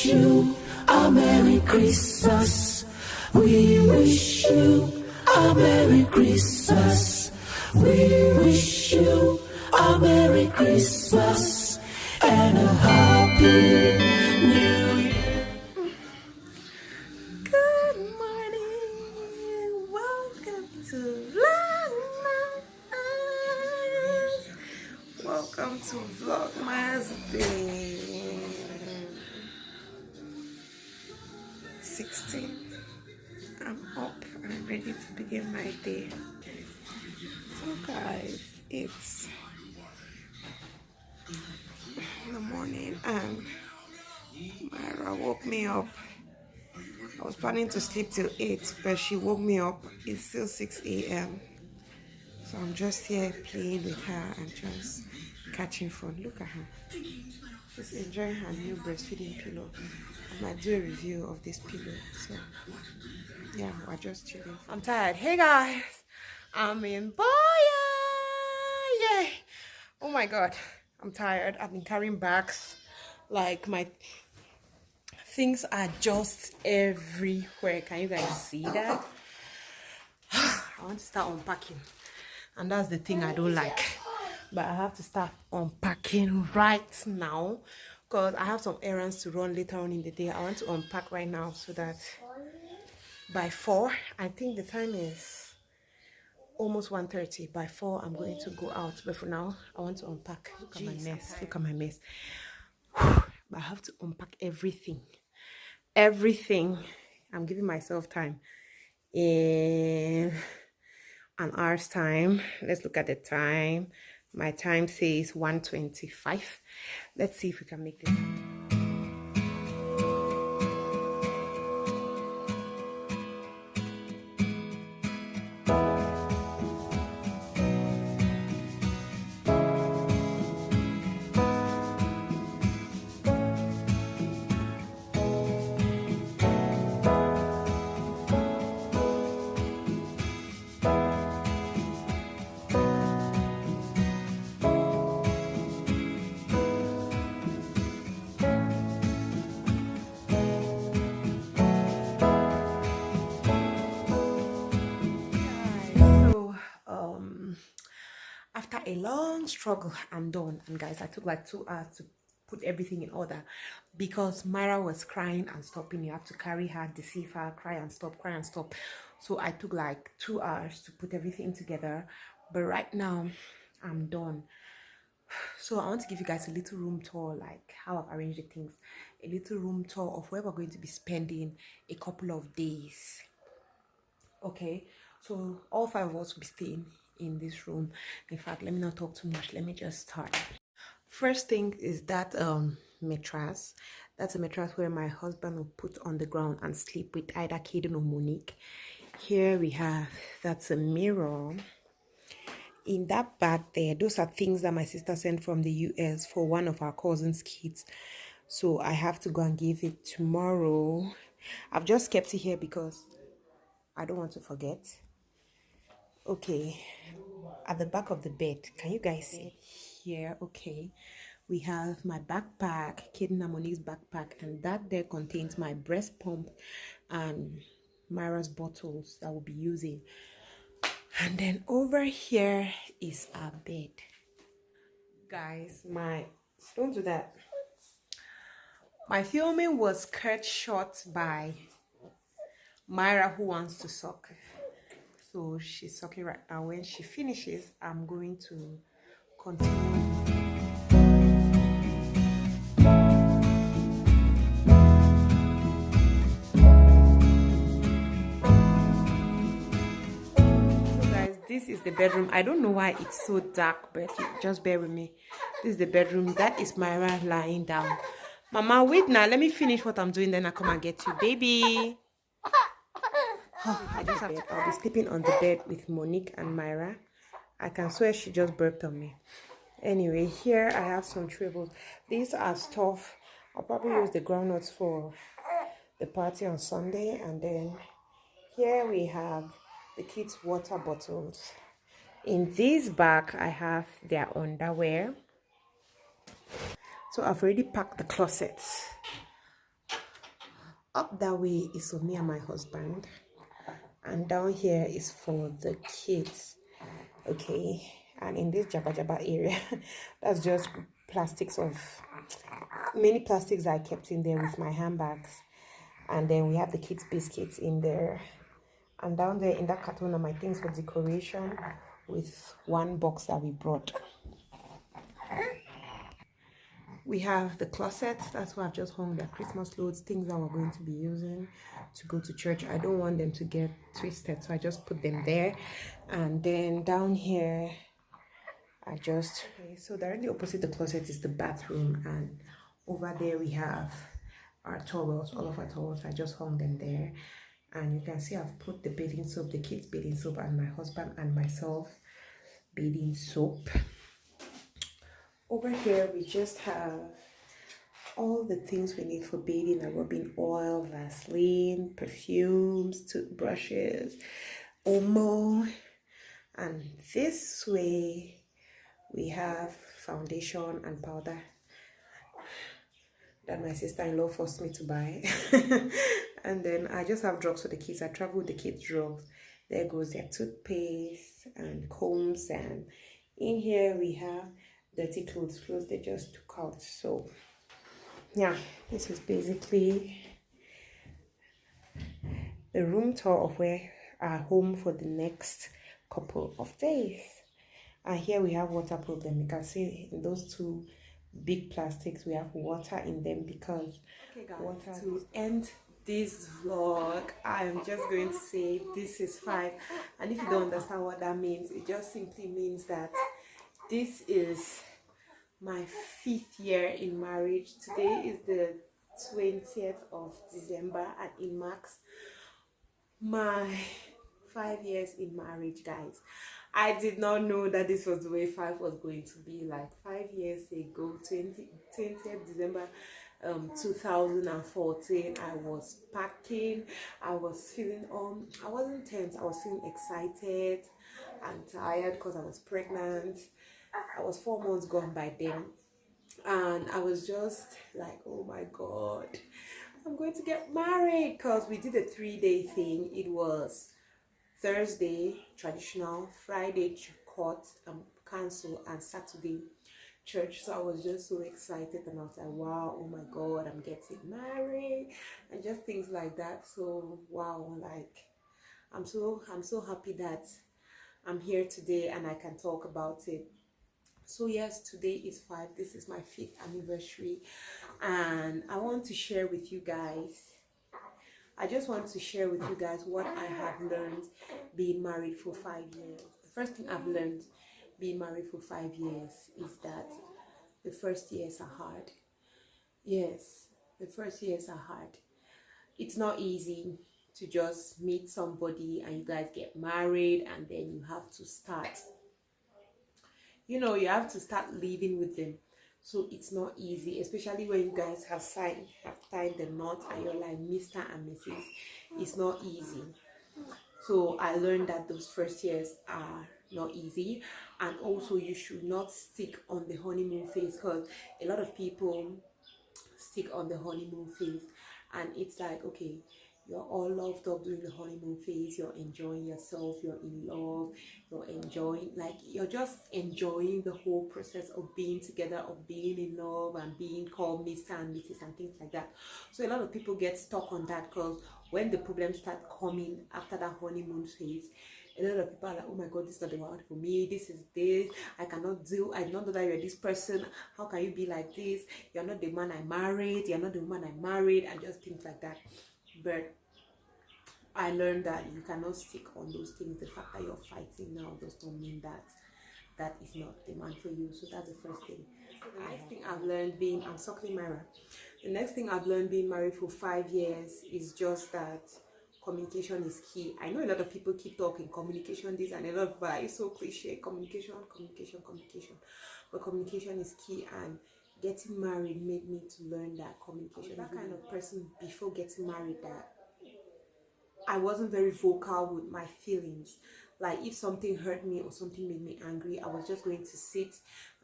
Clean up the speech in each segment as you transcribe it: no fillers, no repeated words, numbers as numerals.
wish you a Merry Christmas. We wish you a Merry Christmas. We wish you a Merry Christmas and a Happy New Year. Good morning. Welcome to Vlogmas. Welcome to Vlogmas Day 16. I'm up and ready to begin my day. So guys, it's in the morning and Myra woke me up. I was planning to sleep till 8, but she woke me up. It's still 6 a.m. So I'm just here playing with her and just catching fun. Look at her. She's enjoying her new breastfeeding pillow. I might do a review of this pillow. So yeah, we're just chilling. I'm tired. Hey guys, I'm in Boya. Yay! Oh my god, I'm tired. I've been carrying bags. Like my things are just everywhere. Can you guys see that? I want to start unpacking, and that's the thing I don't like, but I have to start unpacking right now because I have some errands to run later on in the day. I want to unpack right now so that by 4, I think the time is almost 1:30. By 4 I'm going to go out, but for now I want to unpack. Look at my mess. Look at my mess. But I have to unpack everything. I'm giving myself time. In an hour's time. Let's look at the time. My time says 1:25. Let's see if we can make this. After a long struggle, I'm done. And guys, I took like 2 hours to put everything in order because Myra was crying and stopping. You have to carry her, deceive her, cry and stop, cry and stop. So I took like 2 hours to put everything together. But right now, I'm done. So I want to give you guys a little room tour, like how I've arranged the things. A little room tour of where we're going to be spending a couple of days. Okay, so all 5 of us will be staying in this room. In fact, let me not talk too much. Let me just start. First thing is that mattress. That's a mattress where my husband will put on the ground and sleep with either Kaden or Monique. Here we have, that's a mirror. In that bag there, those are things that my sister sent from the US for one of our cousin's kids. So I have to go and give it tomorrow. I've just kept it here because I don't want to forget. Okay, at the back of the bed, can you guys see here? Okay, we have my backpack, Kaden and Monique's backpack, and that there contains my breast pump and Myra's bottles that we'll be using. And then over here is our bed. Guys, don't do that. My filming was cut short by Myra, who wants to suck. So she's sucking right now. When she finishes, I'm going to continue. So guys, this is the bedroom. I don't know why it's so dark, but just bear with me. This is the bedroom. That is Myra lying down. Mama, wait now. Let me finish what I'm doing, then I'll come and get you, baby. Oh, I'll be sleeping on the bed with Monique and Myra. I can swear she just burped on me. Anyway, here I have some tribbles. These are stuff. I'll probably use the groundnuts for the party on Sunday. And then here we have the kids' water bottles. In this bag, I have their underwear. So I've already packed the closets. Up that way is for me and my husband, and down here is for the kids. Okay, and in this jabba jabba area, that's just plastics of many plastics I kept in there with my handbags. And then we have the kids biscuits in there, and down there in that carton are my things for decoration, with one box that we brought. We have the closet. That's why I've just hung their Christmas clothes, things that we're going to be using to go to church. I don't want them to get twisted, so I just put them there. And then down here okay, so directly opposite the closet is the bathroom, and over there we have our towels, all of our towels. I just hung them there, and you can see I've put the bathing soap, the kids bathing soap, and my husband and myself bathing soap. Over here we just have all the things we need for bathing: a rubbing oil, Vaseline, perfumes, toothbrushes, Omo, and this way we have foundation and powder that my sister-in-law forced me to buy. And then I just have drugs for the kids. I travel with the kids' drugs. There goes their toothpaste and combs, and in here we have dirty clothes they just took out. So yeah, this is basically the room tour of where our home for the next couple of days. And here we have water problem. You can see in those two big plastics we have water in them, because okay guys, water. To end this vlog, I'm just going to say this is 5, and if you don't understand what that means, it just simply means that this is my 5th year in marriage. Today is the 20th of December, and it marks my 5 years in marriage, guys. I did not know that this was the way 5 was going to be. Like 5 years ago, 20th December 2014, I was packing. I was feeling I wasn't tense, I was feeling excited and tired because I was pregnant. I was 4 months gone by then, and I was just like, oh my god, I'm going to get married, because we did a 3-day thing. It was Thursday traditional, Friday court council, and Saturday church. So I was just so excited, and I was like, wow, oh my god, I'm getting married, and just things like that. So wow, like I'm so happy that I'm here today and I can talk about it. So yes, today is 5. This is my 5th anniversary, and I want to share with you guys. I just want to share with you guys what I have learned being married for 5 years. The first thing I've learned being married for 5 years is that the first years are hard. Yes, the first years are hard. It's not easy to just meet somebody and you guys get married, and then you have to start, you have to start living with them. So it's not easy, especially when you guys have tied the knot and you're like Mr. and Mrs. It's not easy. So I learned that those first years are not easy, and also you should not stick on the honeymoon phase, because a lot of people stick on the honeymoon phase, and it's like, okay, you're all loved up during the honeymoon phase, you're enjoying yourself, you're in love, you're just enjoying the whole process of being together, of being in love, and being called Mr. and Mrs. and things like that. So a lot of people get stuck on that, because when the problems start coming after that honeymoon phase, a lot of people are like, oh my god, this is not the one for me, I cannot know that you're this person, how can you be like this, you're not the man I married, and just things like that. But I learned that you cannot stick on those things. The fact that you're fighting now does not mean that that is not the man for you. So that's the first thing. So the next thing I've learned I'm suckling Myra. The next thing I've learned being married for 5 years is just that communication is key. I know a lot of people keep talking communication this, and a lot of people are, it's so cliche, communication. But communication is key, and getting married made me to learn that communication. That kind of person before getting married, that I wasn't very vocal with my feelings. Like if something hurt me or something made me angry, I was just going to sit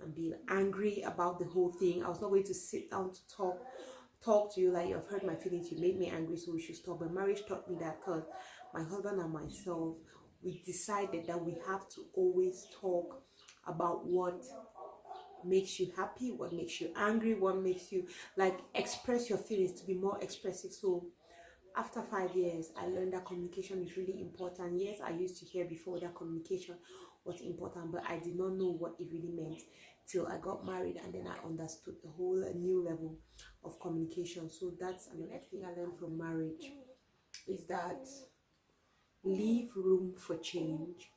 and be angry about the whole thing. I was not going to sit down to talk talk to you like you've hurt my feelings, you made me angry, so we should stop. But marriage taught me that, because my husband and myself, we decided that we have to always talk about what makes you happy, what makes you angry, what makes you like express your feelings, to be more expressive. So after 5 years, I learned that communication is really important. Yes, I used to hear before that communication was important, but I did not know what it really meant till I got married, and then I understood the whole new level of communication. So that's another thing I learned from marriage, is that leave room for change,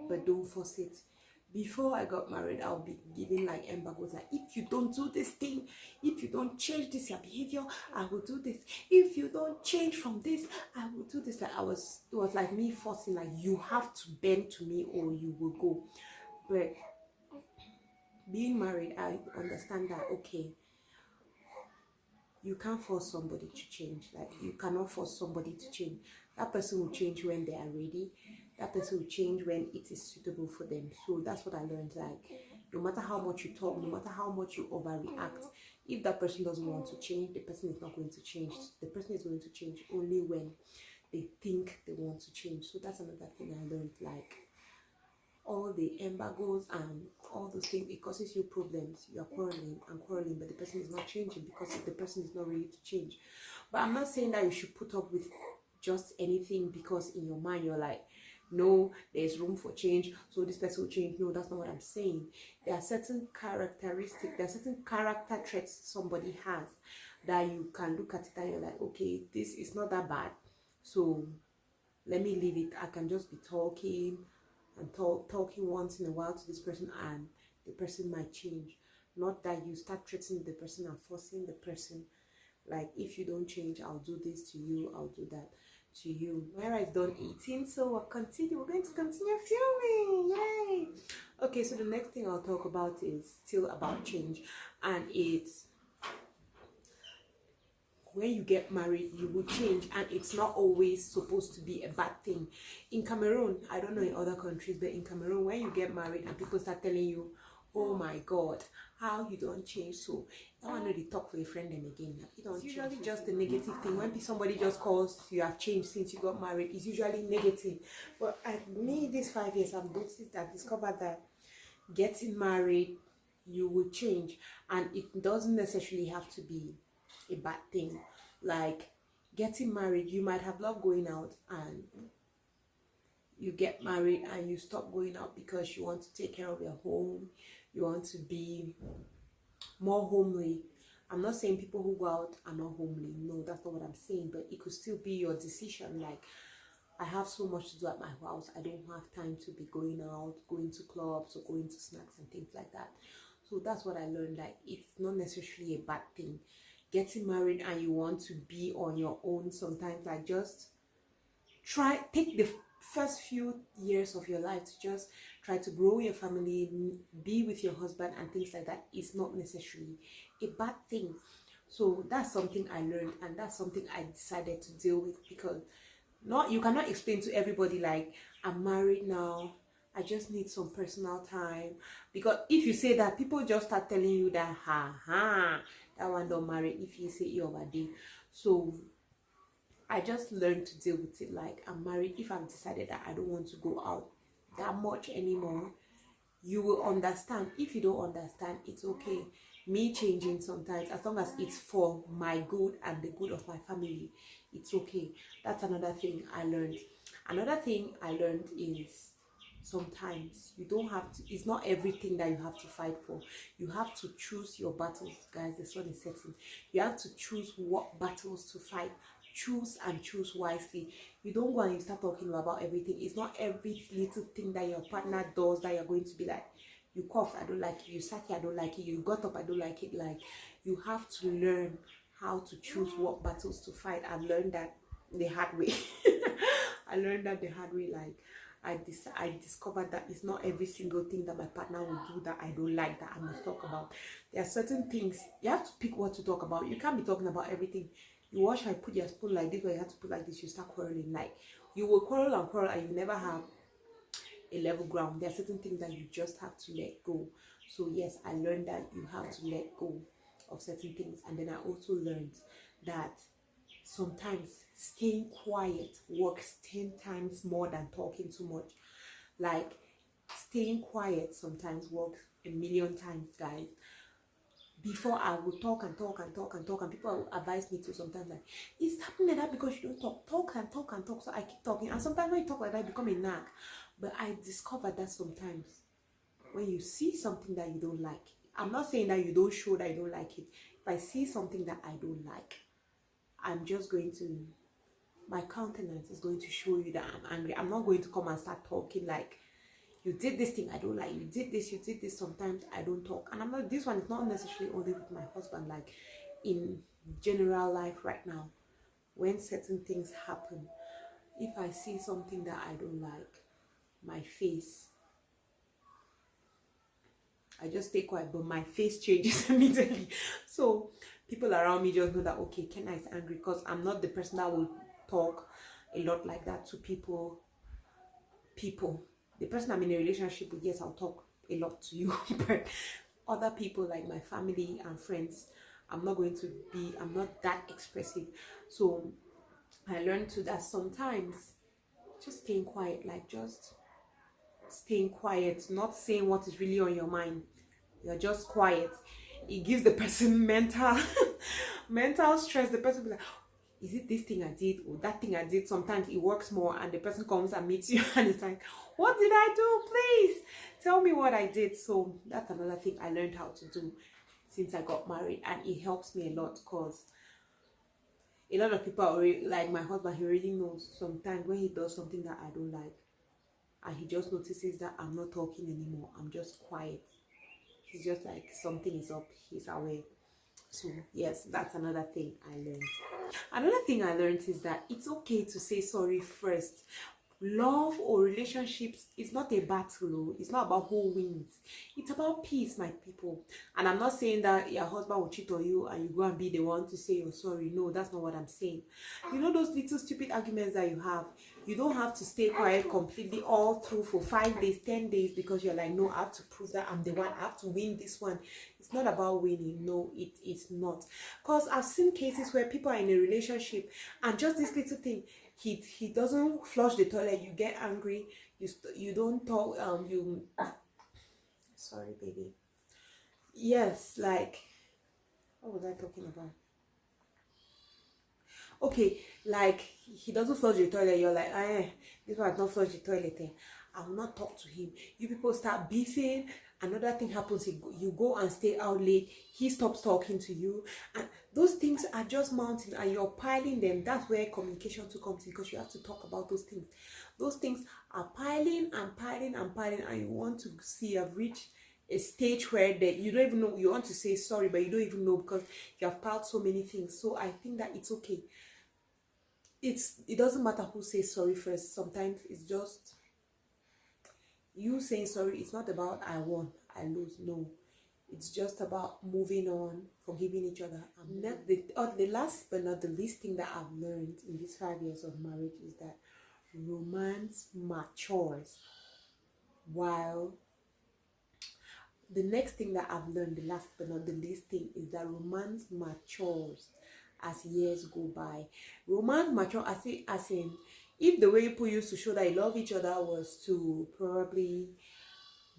but don't force it. Before I got married, I'll be giving like embargoes, like, if you don't do this thing, if you don't change this your behavior, I will do this. If you don't change from this, I will do this. Like, it was like me forcing, like, you have to bend to me or you will go. But being married, I understand that, okay, you can't force somebody to change. Like, you cannot force somebody to change. That person will change when they are ready. That person will change when it is suitable for them. So that's what I learned. Like, no matter how much you talk, no matter how much you overreact, if that person doesn't want to change, the person is not going to change. The person is going to change only when they think they want to change. So that's another thing I learned. Like, all the embargoes and all those things, it causes you problems. You are quarreling and quarreling, but the person is not changing because the person is not ready to change. But I'm not saying that you should put up with just anything because in your mind you're like, no, there's room for change, so this person will change. No, that's not what I'm saying. There are certain characteristics, there are certain character traits somebody has that you can look at it and you're like, okay, this is not that bad, so let me leave it. I can just be talking and talking once in a while to this person, and the person might change. Not that you start threatening the person and forcing the person, like, if you don't change, I'll do this to you, I'll do that to you. Myra is done eating, so we're going to continue filming. Yay! Okay, so the next thing I'll talk about is still about change, and it's when you get married, you will change, and it's not always supposed to be a bad thing. In Cameroon, I don't know in other countries, but in Cameroon, when you get married and people start telling you, oh my god, how you don't change, so I want to talk to a friend and again, you don't. It's usually just a negative thing. When somebody just calls you have changed since you got married, it's usually negative. But me, these 5 years, I've noticed, I've discovered that getting married, you will change, and it doesn't necessarily have to be a bad thing. Like, getting married, you might have loved going out, and you get married and you stop going out because you want to take care of your home, you want to be more homely. I'm not saying people who go out are not homely, no, that's not what I'm saying, but it could still be your decision. Like, I have so much to do at my house, I don't have time to be going out, going to clubs or going to snacks and things like that. So that's what I learned. Like, it's not necessarily a bad thing. Getting married and you want to be on your own sometimes, like, just take the first few years of your life to just try to grow your family, be with your husband and things like that. It's not necessarily a bad thing. So that's something I learned, and that's something I decided to deal with, because you cannot explain to everybody, like, I'm married now, I just need some personal time. Because if you say that, people just start telling you that, that one don't marry if you say you over there. So I just learned to deal with it. Like, I'm married. If I've decided that I don't want to go out that much anymore, you will understand. If you don't understand, it's okay. Me changing sometimes, as long as it's for my good and the good of my family, it's okay. That's another thing I learned. Another thing I learned is, sometimes you don't have to, it's not everything that you have to fight for. You have to choose your battles, guys. The sun is setting. You have to choose what battles to fight. Choose and choose wisely. You don't go and you start talking about everything. It's not every little thing that your partner does that you're going to be like, you coughed, I don't like it, you sat here, I don't like it, you got up, I don't like it. Like, you have to learn how to choose what battles to fight. I learned that the hard way. I learned that the hard way. Like, I discovered that it's not every single thing that my partner will do that I don't like that I must talk about. There are certain things you have to pick what to talk about. You can't be talking about everything. You wash, I put your spoon like this, or you have to put like this, you start quarreling. Like, you will quarrel and you never have a level ground. There are certain things that you just have to let go. So yes, I learned that you have to let go. of certain things. And then I also learned that sometimes staying quiet works 10 times more than talking too much. Like, staying quiet sometimes works a million times, guys. Before, I would talk and talk and talk and talk, and people would advise me to sometimes, like, it's happening like that because you don't talk and talk and talk. So I keep talking, and sometimes when you talk like that, I become a nag. But I discovered that sometimes when you see something that you don't like, I'm not saying that you don't show that you don't like it. If I see something that I don't like, I'm just going to, my countenance is going to show you that I'm angry. I'm not going to come and start talking like, you did this thing I don't like, you did this. Sometimes I don't talk, and I'm not, this one is not necessarily only with my husband, like in general life right now. When certain things happen, if I see something that I don't like, my face, I just stay quiet, but my face changes immediately. So people around me just know that, okay, Kenna is angry, because I'm not the person that will talk a lot like that to people. The person I'm in a relationship with, yes, I'll talk a lot to you, but other people like my family and friends, I'm not that expressive. So I learned to that sometimes just staying quiet, like just staying quiet, not saying what is really on your mind. You're just quiet. It gives the person mental mental stress. The person will be like, is it this thing I did or that thing I did? Sometimes it works more, and the person comes and meets you and it's like, what did I do? Please tell me what I did. So that's another thing I learned how to do since I got married, and it helps me a lot, because a lot of people are already, like my husband, he already knows sometimes when he does something that I don't like, and he just notices that I'm not talking anymore, I'm just quiet. He's just like, something is up, he's aware. So yes, that's another thing I learned. Another thing I learned is that it's okay to say sorry first. Love or relationships is not a battle. It's not about who wins. It's about peace, my people. And I'm not saying that your husband will cheat on you and you go and be the one to say you're sorry. No, that's not what I'm saying. You know those little stupid arguments that you have? You don't have to stay quiet completely all through for 5 days, 10 days, because you're like, no, I have to prove that I'm the one. I have to win this one. It's not about winning. No, it is not. Because I've seen cases where people are in a relationship and just this little thing, he doesn't flush the toilet, you get angry, you don't talk, sorry baby, yes, like, what was I talking about? Okay, like, he doesn't flush the toilet, you're like, this one has not flushed the toilet, I will not talk to him. You people start beefing. Another thing happens, you go and stay out late, he stops talking to you, and those things are just mounting and you're piling them. That's where communication too comes in, because you have to talk about those things. Those things are piling and piling and piling, and you want to see you've reached a stage where you don't even know, you want to say sorry, but you don't even know, because you have piled so many things. So I think that it's okay. It doesn't matter who says sorry first. Sometimes it's just you saying sorry. It's not about I won, I lose. No, it's just about moving on, forgiving each other. The last but not the least thing that I've learned in these 5 years of marriage is that romance matures. While the next thing that I've learned, the last but not the least thing, is that romance matures as years go by. Romance matures as in, if the way people used to show that you love each other was to probably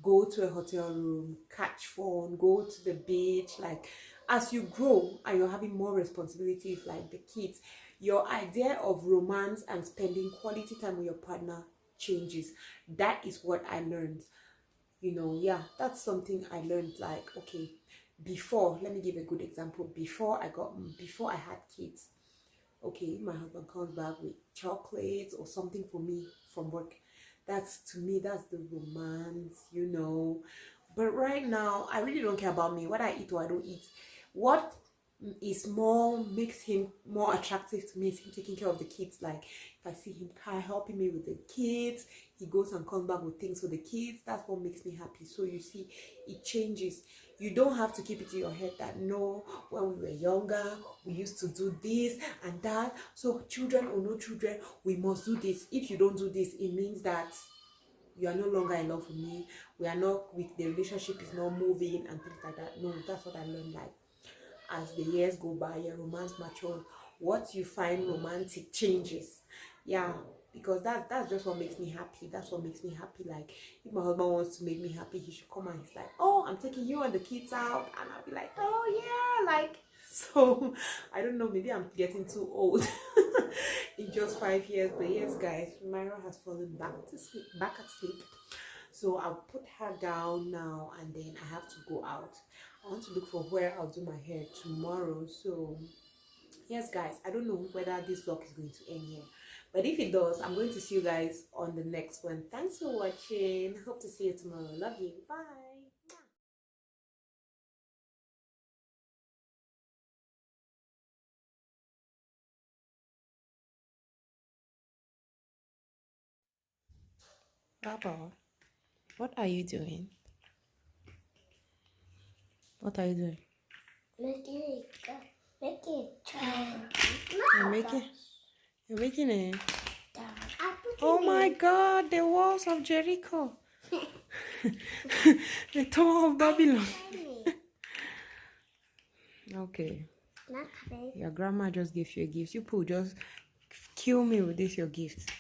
go to a hotel room, catch phone, go to the beach, like, as you grow and you're having more responsibilities like the kids, your idea of romance and spending quality time with your partner changes. That is what I learned. Yeah, that's something I learned. Like, okay, before, let me give a good example. Before I had kids, okay, my husband comes back with chocolates or something for me from work, to me, that's the romance, But right now, I really don't care about me, what I eat or I don't eat. What makes him more attractive to me is him taking care of the kids. Like, if I see him helping me with the kids, he goes and comes back with things for the kids. That's what makes me happy. So you see, it changes. You don't have to keep it in your head that, no, when we were younger, we used to do this and that. So children or no children, we must do this. If you don't do this, it means that you are no longer in love with me. The relationship is not moving and things like that. No, that's what I learned. Like, as the years go by, your romance matures. What you find romantic changes. Yeah, because that's just what makes me happy. That's what makes me happy. Like, if my husband wants to make me happy, he should come and he's like, oh, I'm taking you and the kids out, and I'll be like, oh yeah, like. So I don't know, maybe I'm getting too old in just 5 years. But yes, guys, Myra has fallen back asleep. So I'll put her down now, and then I have to go out. I want to look for where I'll do my hair tomorrow. So yes, guys, I don't know whether this vlog is going to end here, but if it does, I'm going to see you guys on the next one. Thanks for watching. Hope to see you tomorrow. Love you. Bye. Baba, what are you doing? What are you doing? Making You're making it. Oh my God, the walls of Jericho. The Tower of Babylon. Okay. Your grandma just gave you a gift. You people just kill me with this, your gift.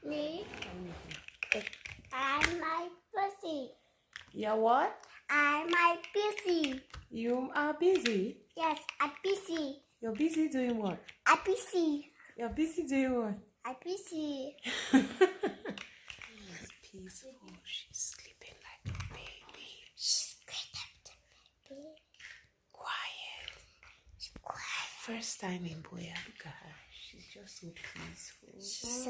Me? I'm my pussy. Yeah, what? I'm my busy. You are busy? Yes, I'm busy. You're busy doing what? I'm busy. You're busy doing what? I'm busy. She's peaceful. She's sleeping like a baby. Quiet. First time in Boya. Look at her. She's just so peaceful. She's